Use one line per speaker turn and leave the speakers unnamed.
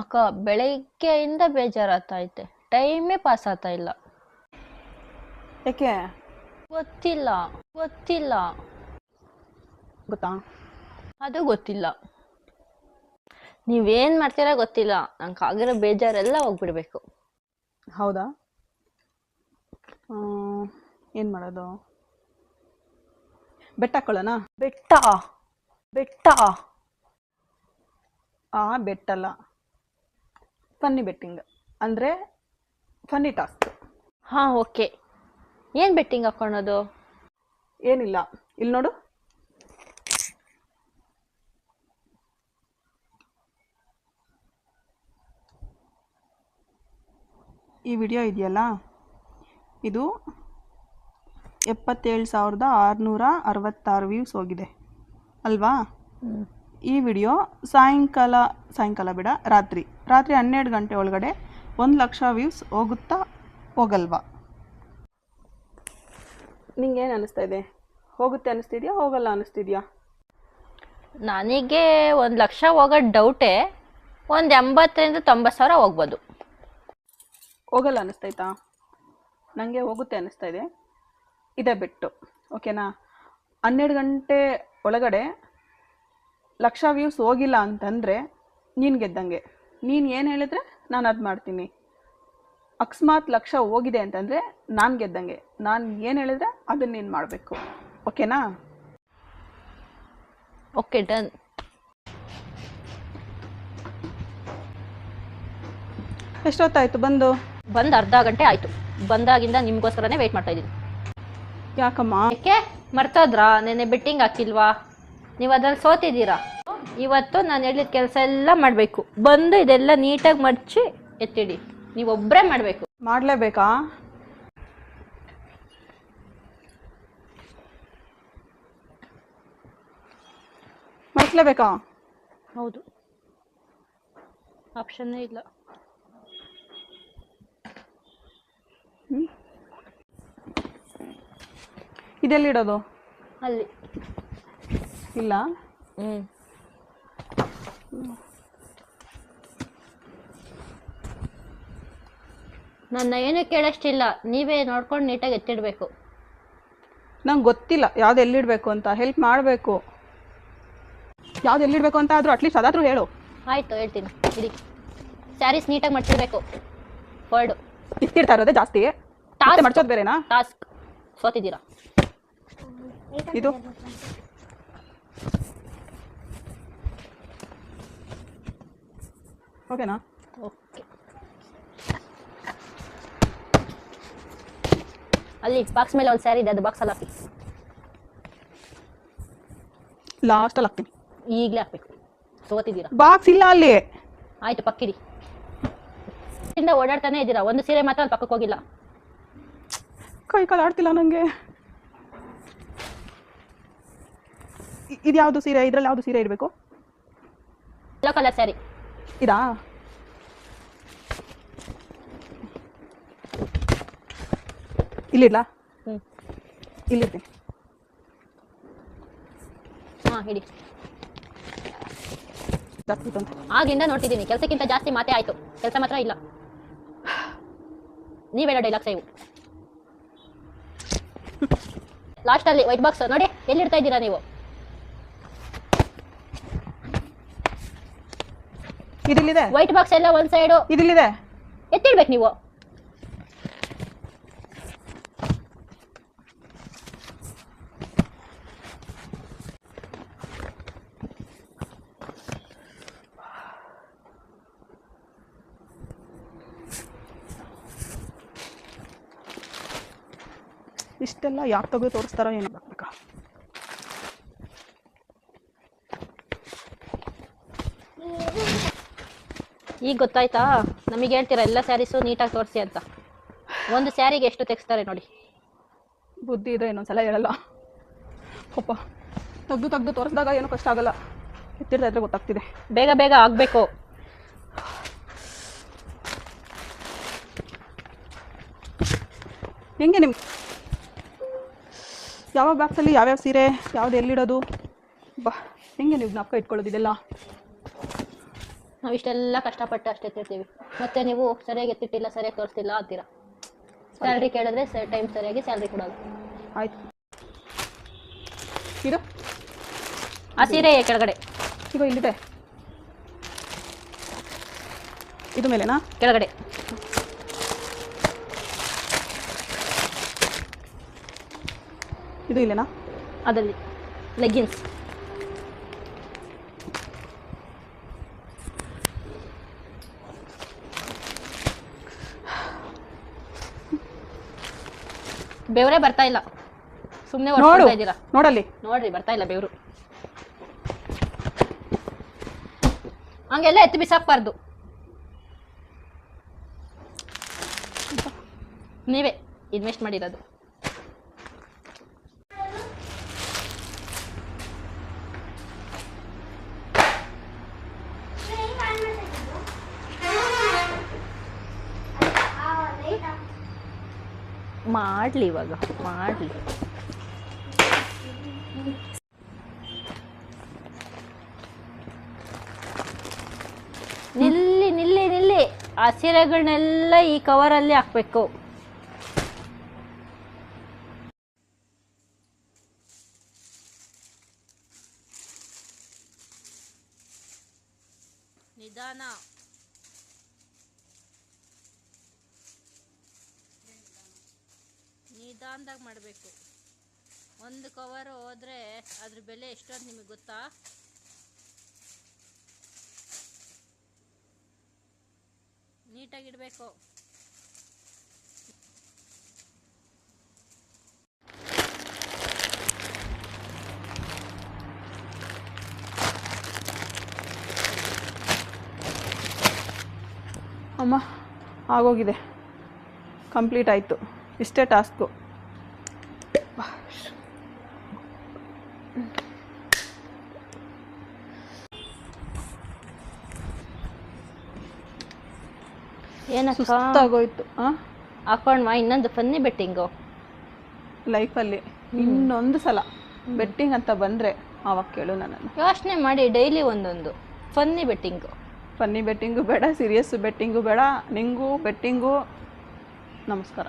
ಅಕ್ಕ ಬೆಳಗ್ಗೆಯಿಂದ ಬೇಜಾರಾಗ್ತೈತೆ, ಟೈಮೇ ಪಾಸ್ ಆಗ್ತಾ ಇಲ್ಲ.
ಯಾಕೆ
ಗೊತ್ತಿಲ್ಲ ಗೊತ್ತಿಲ್ಲ
ಗೊತ್ತಾ?
ಅದು ಗೊತ್ತಿಲ್ಲ. ನೀವೇನ್ ಮಾಡ್ತೀರಾ ಗೊತ್ತಿಲ್ಲ, ನಂಗೆ ಆಗಿರೋ ಬೇಜಾರೆಲ್ಲ ಹೋಗ್ಬಿಡ್ಬೇಕು.
ಹೌದಾ? ಏನು ಮಾಡೋದು? ಬೆಟ್ಟ ಹಾಕೊಳ್ಳೋಣ?
ಬೆಟ್ಟ ಬೆಟ್ಟ
ಬೆಟ್ಟಲ್ಲ, ಫನ್ನಿ ಬೆಟ್ಟಿಂಗ್ ಅಂದರೆ ಫನ್ನಿ ಟಾಸ್ಕ್.
ಹಾ ಓಕೆ. ಏನ್ ಬೆಟ್ಟಿಂಗ್ ಹಾಕೊಳೋದು?
ಏನಿಲ್ಲ, ಇಲ್ಲಿ ನೋಡು. ಈ ವಿಡಿಯೋ ಇದೆಯಲ್ಲ, ಇದು 77,666 ವ್ಯೂಸ್ ಹೋಗಿದೆ ಅಲ್ವಾ? ಈ ವಿಡಿಯೋ ಸಾಯಂಕಾಲ ಬೇಡ, ರಾತ್ರಿ 12 ಗಂಟೆ ಒಳಗಡೆ 1,00,000 ವ್ಯೂಸ್ ಹೋಗುತ್ತಾ ಹೋಗಲ್ವಾ? ನಿಂಗೇನು ಅನ್ನಿಸ್ತಾ ಇದೆ? ಹೋಗುತ್ತೆ ಅನ್ನಿಸ್ತಿದ್ಯಾ, ಹೋಗಲ್ಲ ಅನ್ನಿಸ್ತಿದ್ಯಾ?
ನನಗೆ 1,00,000 ಹೋಗೋದು ಡೌಟೇ. ಒಂದು 80,000-90,000 ಹೋಗ್ಬೋದು.
ಹೋಗಲ್ಲ ಅನ್ನಿಸ್ತೈತಾ? ನನಗೆ ಹೋಗುತ್ತೆ ಅನ್ನಿಸ್ತಾ ಇದೆ. ಇದೇ ಬೆಟ್ಟು, ಓಕೆನಾ? 12 ಗಂಟೆ ಒಳಗಡೆ 1,00,000 ವ್ಯೂಸ್ ಹೋಗಿಲ್ಲ ಅಂತಂದರೆ ನೀನು ಗೆದ್ದಂಗೆ. ನೀನು ಏನು ಹೇಳಿದ್ರೆ ನಾನು ಅದು ಮಾಡ್ತೀನಿ. ಅಕಸ್ಮಾತ್ 1,00,000 ಹೋಗಿದೆ ಅಂತಂದರೆ ನಾನು ಗೆದ್ದಂಗೆ. ನಾನು ಏನು ಹೇಳಿದ್ರೆ ಅದನ್ನು ನೀನು ಮಾಡಬೇಕು, ಓಕೆನಾ?
Okay done.
ಎಷ್ಟೊತ್ತಾಯಿತು ಬಂದು
ಅರ್ಧ ಗಂಟೆ ಆಯಿತು. ಬಂದಾಗಿಂದ ನಿಮಗೋಸ್ಕರನೇ ವೆಯ್ಟ್ ಮಾಡ್ತಾ ಇದ್ದೀನಿ.
ಯಾಕಮ್ಮ?
ಯಾಕೆ ಮರ್ತೋದ್ರಾ? ನೆನ್ನೆ ಬೆಟ್ಟಿಂಗ್ ಹಾಕಿಲ್ವಾ? ನೀವು ಅದ್ರಲ್ಲಿ ಸೋತಿದ್ದೀರಾ. ಇವತ್ತು ನಾನು ಹೇಳಿದ ಕೆಲಸ ಎಲ್ಲ ಮಾಡಬೇಕು. ಬಂದು ಇದೆಲ್ಲ ನೀಟಾಗಿ ಮಡಚಿ ಎತ್ತಿಡಿ. ನೀವೊಬ್ಬರೇ ಮಾಡಬೇಕು.
ಮಾಡಲೇಬೇಕಾ? ಮಾಡಿಸ್ಲೇಬೇಕಾ?
ಹೌದು, ಆಪ್ಷನ್ನೇ ಇಲ್ಲ.
ಇದೆಲ್ಲಿಡೋದು?
ಅಲ್ಲಿ
ಇಲ್ಲ.
ನನ್ನ ಏನು ಕೇಳಷ್ಟಿಲ್ಲ, ನೀವೇ ನೋಡ್ಕೊಂಡು ನೀಟಾಗಿ ಎತ್ತಿಡಬೇಕು.
ನಂಗೆ ಗೊತ್ತಿಲ್ಲ ಯಾವ್ದು ಎಲ್ಲಿಡಬೇಕು ಅಂತ. ಹೆಲ್ಪ್ ಮಾಡಬೇಕು. ಯಾವ್ದು ಎಲ್ಲಿಡಬೇಕು ಅಂತ ಆದರೂ ಅಟ್ಲೀಸ್ಟ್ ಅದಾದರೂ ಹೇಳು.
ಆಯಿತು, ಹೇಳ್ತೀನಿ. ಇಡಿ. ಸ್ಯಾರೀಸ್ ನೀಟಾಗಿ ಮಡ್ಚಿಡ್ಬೇಕು. ವರ್ಡು
ಇತ್ತಿಡ್ತಾ ಇರೋದೇ ಜಾಸ್ತಿ, ಮಡ್ಚೋದು ಬೇರೆನಾ?
ಟಾಸ್ಕ್. ಸೋತಿದ್ದೀರಾ.
ಇದು ಓಕೆನಾ?
ಓಕೆ. ಅಲ್ಲಿ ಬಾಕ್ಸ್ ಮೇಲೆ ಒಂದು ಸ್ಯಾರಿ ಇದೆ, ಅದು ಬಾಕ್ಸಲ್ಲಿ ಹಾಕಿ.
ಲಾಸ್ಟಲ್ಲಿ ಹಾಕ್ತೀನಿ.
ಈಗಲೇ ಹಾಕ್ಬೇಕು. ಸೋತಿದ್ದೀರಾ.
ಬಾಕ್ಸ್ ಇಲ್ಲ ಅಲ್ಲಿ.
ಆಯಿತು, ಪಕ್ಕಿಡಿ. ಇಂದ ಓಡಾಡ್ತಾನೆ ಇದ್ದೀರಾ, ಒಂದು ಸೀರೆ ಮಾತ್ರ ಅಲ್ಲಿ ಪಕ್ಕಕ್ಕೆ ಹೋಗಿಲ್ಲ.
ಕೈ ಕಾಲು ಆಡ್ತಿಲ್ಲ ನನಗೆ. ಇದು ಯಾವುದು ಸೀರೆ? ಇದರಲ್ಲಿ ಯಾವುದು ಸೀರೆ ಇರಬೇಕು?
Yellow colour sari.
ಇದಾ? ಇಲ್ಲಿಡ್ಲಾ? ಇಲ್ಲಿರ್ತೀನಿ.
ಹಾಂ, ಹಿಡಿ. ಆಗಿಂದ ನೋಡ್ತಿದ್ದೀನಿ, ಕೆಲಸಕ್ಕಿಂತ ಜಾಸ್ತಿ ಮಾತೇ ಆಯಿತು, ಕೆಲಸ ಮಾತ್ರ ಇಲ್ಲ. ನೀವೇಳೋ ಡೈಲಾಗ್ಸ್ ಇವು. ಲಾಸ್ಟಲ್ಲಿ ವೈಟ್ ಬಾಕ್ಸ್ ನೋಡಿ, ಎಲ್ಲಿಡ್ತಾ ಇದ್ದೀರಾ ನೀವು?
ಇದಿಲ್ಲಿದೆ.
ವೈಟ್ ಬಾಕ್ಸ್ ಎಲ್ಲ ಒಂದು ಸೈಡು.
ಇದಿಲ್ಲಿದೆ.
ಎತ್ತಿಡ್ಬೇಕು ನೀವು.
ಇಷ್ಟೆಲ್ಲ ಯಾಕೆ ತೆಗೆದು ತೋರಿಸ್ತಾರೋ ಏನೋ ಬೇಕಾ?
ಈಗ ಗೊತ್ತಾಯ್ತಾ? ನಮಗೆ ಹೇಳ್ತೀರಾ ಎಲ್ಲ ಸ್ಯಾರೀಸು ನೀಟಾಗಿ ತೋರಿಸಿ ಅಂತ. ಒಂದು ಸ್ಯಾರಿಗೆ ಎಷ್ಟು ತೆಗೆಸ್ತಾರೆ ನೋಡಿ.
ಬುದ್ಧಿ ಇದೆ, ಇನ್ನೊಂದ್ಸಲ ಹೇಳಲ್ಲ. ಪಾಪ ತೆಗ್ದು ತೋರಿಸಿದಾಗ ಏನೂ ಕಷ್ಟ ಆಗಲ್ಲ, ಎತ್ತಿಡ್ತಾ ಇದ್ರೆ ಗೊತ್ತಾಗ್ತಿದೆ.
ಬೇಗ ಬೇಗ ಆಗಬೇಕು.
ಹೆಂಗೆ ನಿಮ್ಗೆ ಯಾವ ಬಾಕ್ಸಲ್ಲಿ ಯಾವ್ಯಾವ ಸೀರೆ ಯಾವ್ದು ಎಲ್ಲಿಡೋದು? ಬಾ, ಹೆಂಗೆ ನೀವು ಜ್ಞಾಪಕ ಇಟ್ಕೊಳ್ಳೋದು ಇದೆಲ್ಲ?
ನಾವು ಇಷ್ಟೆಲ್ಲ ಕಷ್ಟಪಟ್ಟು ಅಷ್ಟೇ ಎತ್ತಿರ್ತೀವಿ, ಮತ್ತೆ ನೀವು ಸರಿಯಾಗಿ ಎತ್ತಿಟ್ಟಿಲ್ಲ, ಸರಿಯಾಗಿ ತೋರಿಸ್ತಿಲ್ಲ ಅಂತೀರಾ. ಸ್ಯಾಲ್ರಿ ಕೇಳಿದ್ರೆ ಟೈಮ್ ಸರಿಯಾಗಿ ಸ್ಯಾಲ್ರಿ ಕೊಡೋದು.
ಆಯ್ತು. ಇದು
ಆ ಸೀರೆ ಕೆಳಗಡೆ,
ಈಗ ಇಲ್ಲಿದೆ, ಇದು ಮೇಲೆನಾ?
ಕೆಳಗಡೆ.
ಇದು ಇಲ್ಲೇನಾ?
ಅದಲ್ಲಿ ಲೆಗ್ಗಿನ್ಸ್. ಬೆವರೇ ಬರ್ತಾ ಇಲ್ಲ, ಸುಮ್ಮನೆ ಹೊಡ್ತಾ ಇದ್ದೀರಾ.
ನೋಡಲ್ಲಿ
ನೋಡ್ರಿ, ಬರ್ತಾ ಇಲ್ಲ ಬೆವರು. ಹಂಗೆಲ್ಲ ಎತ್ತಿ ಬಿಸಾಕ್ಬಾರ್ದು. ನೀವೇ ಇನ್ವೆಸ್ಟ್ ಮಾಡಿರೋದು. ಮಾಡ್ಲಿ, ಇವಾಗ ಮಾಡ್ಲಿ. ನಿಲ್ಲಿ ನಿಲ್ಲಿ ನಿಲ್ಲಿ, ಆ ಸೀರೆಗಳನ್ನೆಲ್ಲ ಈ ಕವರಲ್ಲಿ ಹಾಕ್ಬೇಕು. ನಿಧಾನ. ನಿಧಾನದಾಗ ಮಾಡಬೇಕು. ಒಂದು ಕವರ್ ಹೋದ್ರೆ ಅದ್ರ ಬೆಲೆ ಎಷ್ಟು ಅಂತ ನಿಮಗೆ ಗೊತ್ತಾ? ನೀಟಾಗಿಡಬೇಕು.
ಅಮ್ಮ ಆಗೋಗಿದೆ, ಕಂಪ್ಲೀಟ್ ಆಯಿತು. ಇಷ್ಟೇ ಟಾಸ್ಕು.
ಏನಕ್ಕ
ಸುಸ್ತಾಗೋಯ್ತು.
ಹಾಕೊಂಡ್ವಾ ಇನ್ನೊಂದು ಫನ್ನಿ ಬೆಟ್ಟಿಂಗು
ಲೈಫಲ್ಲಿ ಇನ್ನೊಂದು ಸಲ ಬೆಟ್ಟಿಂಗ್ ಅಂತ ಬಂದರೆ ಆವಾಗ ಕೇಳು ನನ್ನನ್ನು.
ಯೋಚನೆ ಮಾಡಿ, ಡೈಲಿ ಒಂದೊಂದು ಫನ್ನಿ ಬೆಟ್ಟಿಂಗು.
ಫನ್ನಿ ಬೆಟ್ಟಿಂಗು ಬೇಡ, ಸೀರಿಯಸ್ ಬೆಟ್ಟಿಂಗು ಬೇಡ, ನಿಂಗೂ ಬೆಟ್ಟಿಂಗು. ನಮಸ್ಕಾರ.